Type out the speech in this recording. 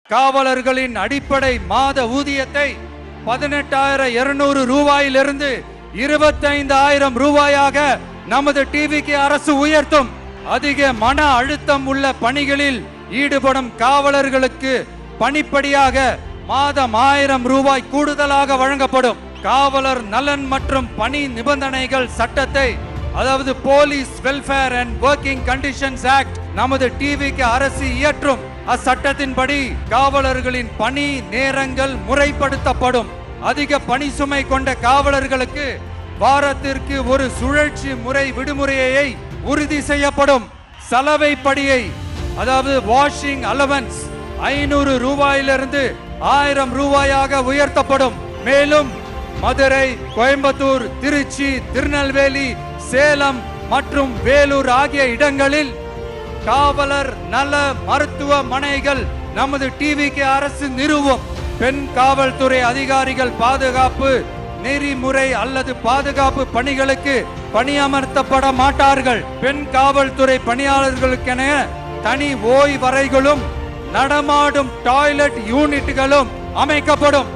காவலர்களின் அடிப்படை மாத ஊதியத்தை 18,200 ரூபாயிலிருந்து 25,000 ரூபாயாக நமது டிவிக்கு அரசு உயர்த்தும். அதிக மன அழுத்தம் உள்ள பணிகளில் ஈடுபடும் காவலர்களுக்கு பணிப்படியாக மாதம் 1000 ரூபாய் கூடுதலாக வழங்கப்படும். காவலர் நலன் மற்றும் பணி நிபந்தனைகள் சட்டத்தை, அதாவது police welfare and working conditions act, நமது டிவிக்கு அரசு இயற்றும். அச்சட்டத்தின்படி காவலர்களின் பணி நேரங்கள் முறைப்படுத்தப்படும். அதிக பணி சுமை கொண்ட காவலர்களுக்கு வாரத்திற்கு ஒரு சுழற்சி முறை விடுமுறையை உறுதி செய்யப்படும். சலவை படியை, அதாவது வாஷிங் அலவன்ஸ் 500 ரூபாயிலிருந்து 1000 ரூபாயாக உயர்த்தப்படும். மேலும் மதுரை, கோயம்புத்தூர், திருச்சி, திருநெல்வேலி, சேலம் மற்றும் வேலூர் ஆகிய இடங்களில் காவலர் நல மருத்துவமனைகள் நமது டிவிக்கு அரசு நிறுவும். பெண் காவல்துறை அதிகாரிகள் பாதுகாப்பு நெறிமுறை அல்லது பாதுகாப்பு பணிகளுக்கு பணியமர்த்தப்பட மாட்டார்கள். பெண் காவல்துறை பணியாளர்களுக்கென தனி ஓய்வறைகளும் நடமாடும் டாய்லெட் யூனிட்டுகளும் அமைக்கப்படும்.